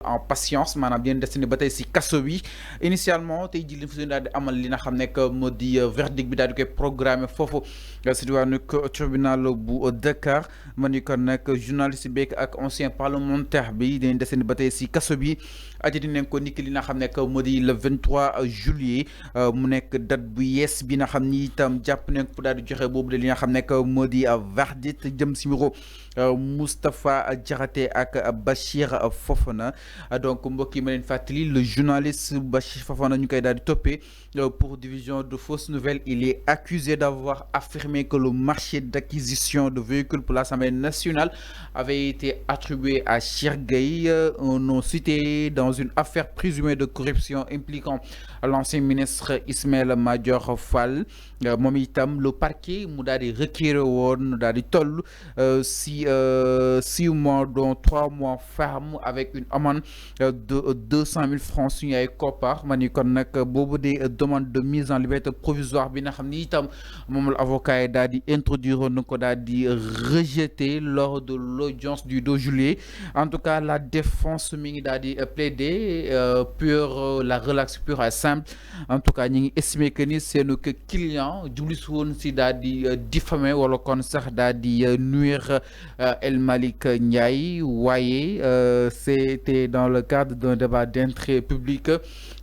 en patience maanaam di leen destiné ba tey si kaso bi initialement tey jii li fi daal di amal li nga xam ne que moo di verdict bi daal di koy programmé foofu si diwaanu tribunal bu Dakar ma ni kon nag journaliste beeg ak ancien parlementaire bi dañ destiné ba tey si kaso bi aji dinañ ko niki li nga xam ne que moo di le 23 juillet mu nekk date bu yees bi nga xam ni itam jàpp nañ ko daal di joxe boobu de li nga xam ne que moo di verdict jëm si mbiru Moustapha Diakhaté ak Bachir Fofana donc mbokk yi ma leen fàttali le journaliste Bachir Fofana ñu koy daal di toppee pour division de fausses nouvelles. Il est accusé d'avoir affirmé que le marché d'acquisition de véhicules pour l'Assemblée nationale avait été attribué à Cheikh Gueye, un nom cité dans une affaire présumée de corruption impliquant l'ancien ministre Ismaël Madior Fall. Moom itam le parquet mu daal di requérir woon daal di toll si 6 mois dont 3 mois ferme avec une amende de 200 000 francs suñu ay koppar ma ni kon nag boobu de demande de mise en liberté provisoire bi nga xam ni itam moom la avocat yi daal di introduire na ko daal di rejeté lors de l'audience du 2 juillet. En tout cas la défense mi ngi daal di plaider pour la relaxe pure et simple. En tout cas ñi ngi estimé que ni seenu que client jubli si woon si daal di diffamer wala kon sax daal di nuire El Malick Ndiaye waaye c'était dans le cadre d'un débat d'intérêt public.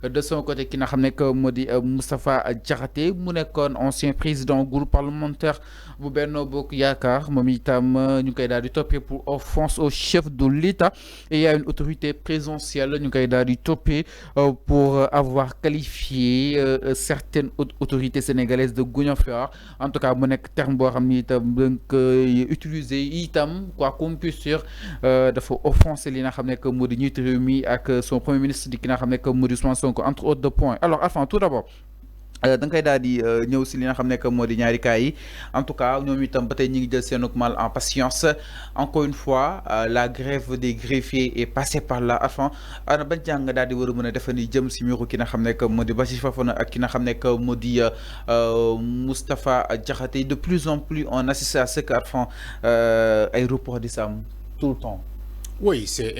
De son côté ki nga xam ne que moo di Moustapha Diakhaté mu nekkoon ancien président groupe parlementaire bu Benno Bokk Yaakaar moom itam ñu koy daal di toppee pour offense au chef de l'État et il y a une autorité présidentielle ñu koy daal di toppee pour avoir qualifié certaines autorités sénégalaises de gougnafiard. En tout cas mu nekk terme boo xam ni itam dañ koy utiliser itam quoi qu'on puisse dire dafa offenser li nga xam ne que moo di njiitu réew mi ak son premier ministre di ki nga xam ne que moo di Ousmane Sonko entre autres de points. Alors enfin tout d'abord da nga koy daal di ñëw si li nga xam ne que moo di ñaari cas yi en tout cas ñoom itam ba tey ñi ngi jël seen mal en patience. Encore une fois la grève des greffiers est passée par là. Enfin ana ban jàng daal di war a mën a defa ni jëm si mbiru ki nga xam ne que moo di Bachir Fofana ak ki nga xam ne que moo di Moustapha Diakhaté. De plus en plus on assiste à ce que enfin ay report di sam tout le temps. Oui, c'est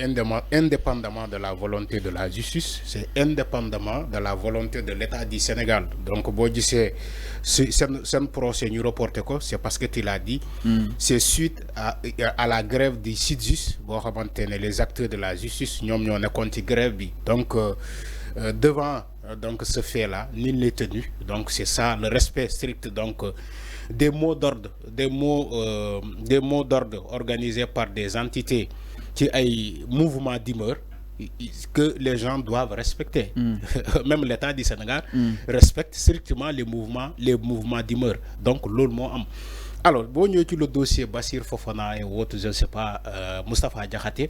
indépendamment de la volonté de la justice, c'est indépendamment de la volonté de l'État du Sénégal. Donc, c'est un procès nous reporté quoi, c'est parce que tu l'as dit, c'est suite à la grève du SYTJUST, les acteurs de la justice, nous avons contre grève. Donc, devant donc ce fait-là, nul n'est tenu. Donc, c'est ça, le respect strict. Donc, des mots d'ordre, des mots d'ordre organisés par des entités qui ay mouvement d'humeur que les gens doivent respecter. Même l'État du Sénégal respecte strictement les mouvements d'humeur. Donc loolu moo am. Alors boo ñëwee ci le dossier Bachir Fofana et autres, je ne sais pas, Moustapha Diakhaté,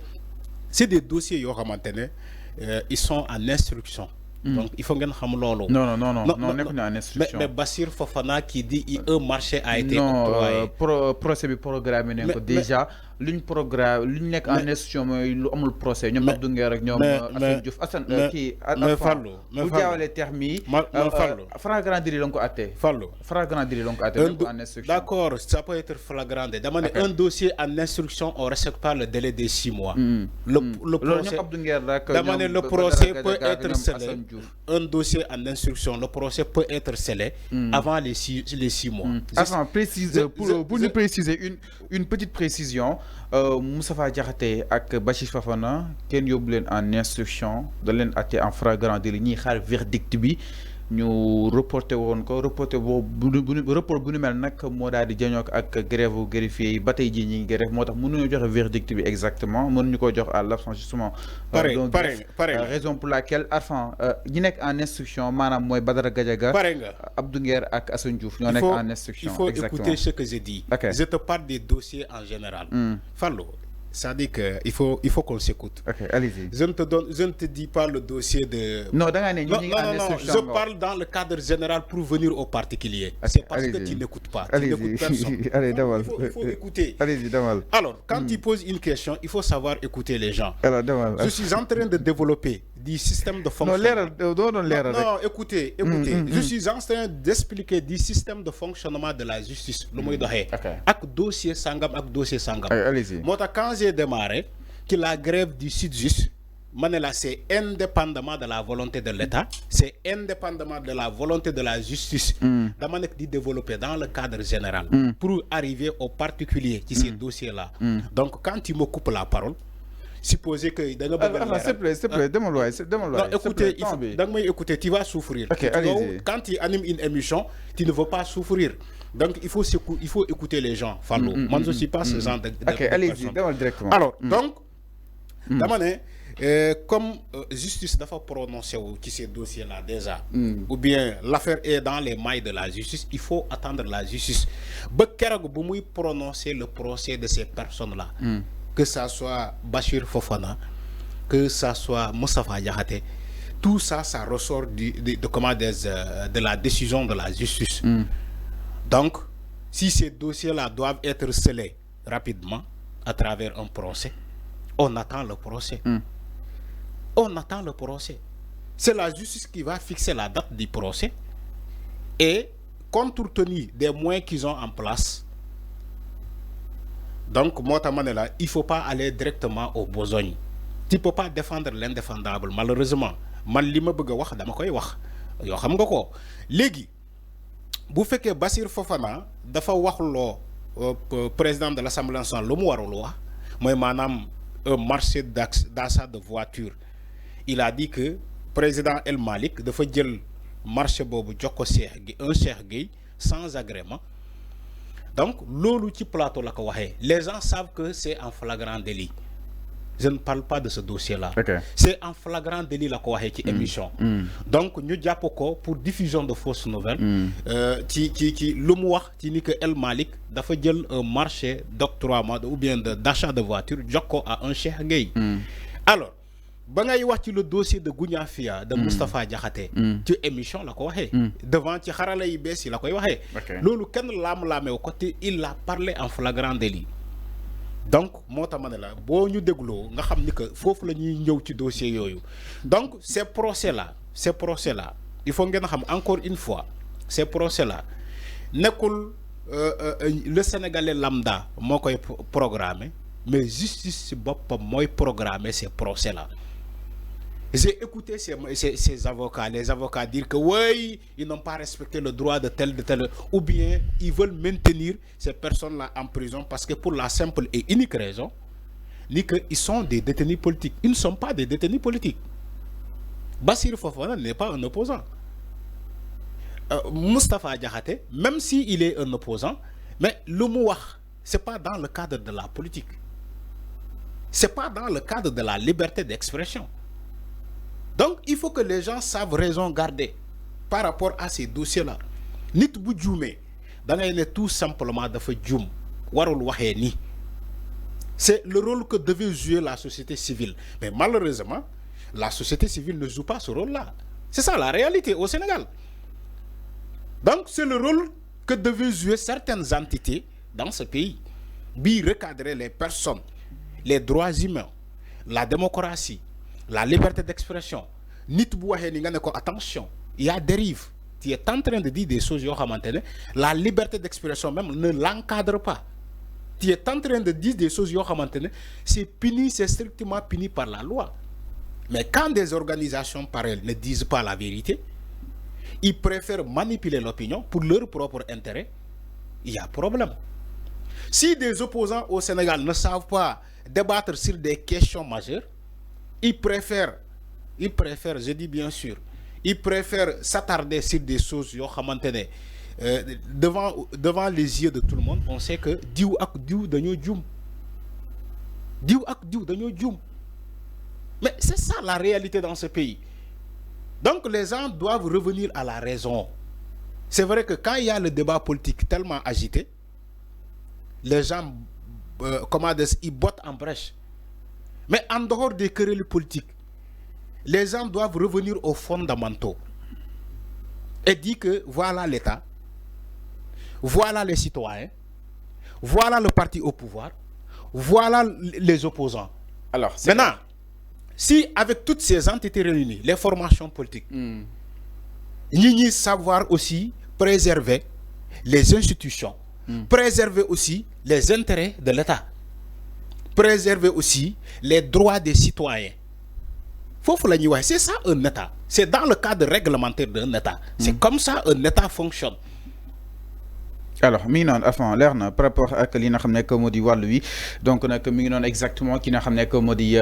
c'est des dossiers yoo xamante ne ils sont en instruction. Donc il faut ngeen xam loolu. Non nekk na en instruction. Mais Bachir Fofana qui dit un marché a été octroyé. Procès bi programmé nañ ko déjà. Luñ programme luñ nekk en instruction mooy lu amul procès ñoom Abdou Nguer ak ñoom Assane Diouf Assane kii Fallou bu jaawalee terme yi flagrant délit la nga ko attee flagrant délit la nga ko attee en instruction. D'accord, ça peut être flagrant délit. Dama ne un dossier en instruction on respecte pas le délai de 6 mois. Le procès Abdou Nguer rek dama ne le procès peut être scellé. Un dossier en instruction, le procès peut être scellé avant les 6 mois. Avant préciser pour nous préciser une petite précision. Moustapha Diakhaté ak Bachir Fofana kenn yóbbu leen en instruction da leen àtte en flagrant délit ñuy xaar verdict bi ñu reporté woon ko report bu nu mel nag moo daal di jañoo ak grève greffier yi ba tey jii ñi ngi grève moo tax mënuñu joxe verdict bi exactement mënuñu ko jox à l'absence justement raison pour laquelle enfin ñi nekk en instruction maanaam mooy Badara Gadiaga Abdou Nguer ak Assane Diouf ñoo nekk en instruction. Il faut écouter ce que je dis. Je te parle des dossiers en général. Fallou, ça dit que il faut qu'on s'écoute. Ok, allez-y. Je ne te dis pas le dossier de. Non, je parle dans le cadre général pour venir aux particuliers. C'est parce que tu n'écoutes pas. Tu n'écoutes personne. Allez, il faut écouter. Allez-y, Damal. Alors, quand tu poses une question, il faut savoir écouter les gens. Alors, Damal. Je suis en train de développer du système de fonctionnement. Non, écoutez. Je suis en train d'expliquer du système de fonctionnement de la justice. Le moyen avec dossier sangam, avec dossier sangam. Allez-y. Moi, quand j'ai démarré, que la grève du SYTJUST Manela, c'est indépendamment de la volonté de l'État, c'est indépendamment de la volonté de la justice, de développer dans le cadre général pour arriver aux particuliers qui ces dossiers-là. Donc, quand tu me coupes la parole, supposez que... s'il te plaît, demande-moi. Écoutez, tu vas souffrir. Okay, quand tu animes une émission, tu ne veux pas souffrir. Donc, il faut écouter les gens. Moi, je ne suis pas ce genre de allez-y, demande directement. Alors, donc, comme justice dafa prononcé qui ces dossiers-là déjà, ou bien l'affaire est dans les mailles de la justice, il faut attendre la justice. Prononcer le procès de ces personnes-là, que ça soit Bachir Fofana, que ça soit Moustapha Diakhaté, tout ça, ça ressort de la décision de la justice. Donc, si ces dossiers-là doivent être scellés rapidement à travers un procès, on attend le procès. On attend le procès. C'est la justice qui va fixer la date du procès et compte tenu des moyens qu'ils ont en place. Donc, moi, il ne faut pas aller directement aux besognes. Tu ne peux pas défendre l'indéfendable, malheureusement. Légui, vous faites que Bassir Fofana, dafa wax président de l'Assemblée nationale, un marché d'achat de voitures. Il a dit que président El Malik dafa jël marché bobu joko un Cheikh Gueye sans agrément. Donc lolu ci plateau la ko waxé. Les gens savent que c'est en flagrant délit. Je ne parle pas de ce dossier-là. Okay. C'est en flagrant délit la ko waxé ci émission. Donc ñu japp ko pour diffusion de fausses nouvelles. Ci lu mu wax ci ni que El Malik dafa jël un marché d'octroi ou bien d'achat de voitures joko à un Cheikh Gueye. Alors ba ngay wax ci le dossier de Gougnafia de Moustapha Diakhaté ci émission la ko waxé devant ci xarala yi bees yi la koy waxé lolu kenn lam-lamé ko te il a parlé en flagrant délit. Donc mota manela bo ñu déglo nga xam ni que fofu la ñuy ñëw ci dossier yoyu. Donc ces procès là il faut ngeen xam encore une fois ces procès là nekul le Sénégalais lambda moo koy programmer mais justice ci boppam mooy programmer ces procès là. J'ai écouté ces avocats, les avocats dire que oui, ils n'ont pas respecté le droit de tel, ou bien ils veulent maintenir ces personnes-là en prison parce que pour la simple et unique raison, ni qu'ils sont des détenus politiques. Ils ne sont pas des détenus politiques. Bassir Fofana n'est pas un opposant. Moustapha Diakhaté, même s'il est un opposant, mais le mouah, ce n'est pas dans le cadre de la politique. Ce n'est pas dans le cadre de la liberté d'expression. Donc, il faut que les gens savent raison garder par rapport à ces dossiers-là. Nit bu djoumé, da ngay né tout simplement dafa djoum, warul waxé ni. C'est le rôle que devait jouer la société civile. Mais malheureusement, la société civile ne joue pas ce rôle-là. C'est ça la réalité au Sénégal. Donc, c'est le rôle que devaient jouer certaines entités dans ce pays. Bi recadrer les personnes, les droits humains, la démocratie, la liberté d'expression. Attention, il y a dérive. Tu es en train de dire des choses, la liberté d'expression même ne l'encadre pas. Tu es en train de dire des choses, c'est puni, c'est strictement puni par la loi. Mais quand des organisations pareilles ne disent pas la vérité, ils préfèrent manipuler l'opinion pour leur propre intérêt, il y a problème. Si des opposants au Sénégal ne savent pas débattre sur des questions majeures, ils préfèrent, je dis bien sûr, ils préfèrent s'attarder sur des choses devant les yeux de tout le monde. On sait que diou ak diou dañoo djoum. Diou ak diou dañoo djoum. Mais c'est ça la réalité dans ce pays. Donc les gens doivent revenir à la raison. C'est vrai que quand il y a le débat politique tellement agité, les gens ils bottent en brèche. Mais en dehors des querelles politiques, les gens doivent revenir aux fondamentaux et dire que voilà l'État, voilà les citoyens, voilà le parti au pouvoir, voilà les opposants. Alors, maintenant, si avec toutes ces entités réunies, les formations politiques, nous savoir aussi préserver les institutions, préserver aussi les intérêts de l'État, préserver aussi les droits des citoyens. faut la ñuy wax c'est ça un état c'est dans le cadre réglementaire d'un état c'est comme ça un état fonctionne. Alors mi ngi noonu avant leer na par rapport ak li nga xam ne moo di wàllu wi donc nag mi ngi noonu exactement ki nga xam ne moo di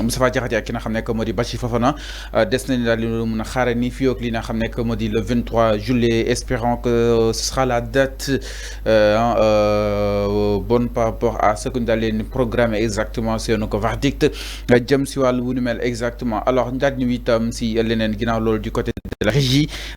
Moustapha Diakhaté ak ki nga xam ne moo di Bassirou Fofana des nañu daal di mën a xaare ni fii ak li nga xam ne moo di le 23 juillet espérons que ce sera la date bonne par rapport à ce que ñu daal leen programme exactement seen ko verdict jëm si wàllu wu nu mel exactement alors ndaat ñu itam si leneen ginnaaw loolu du côté de la régie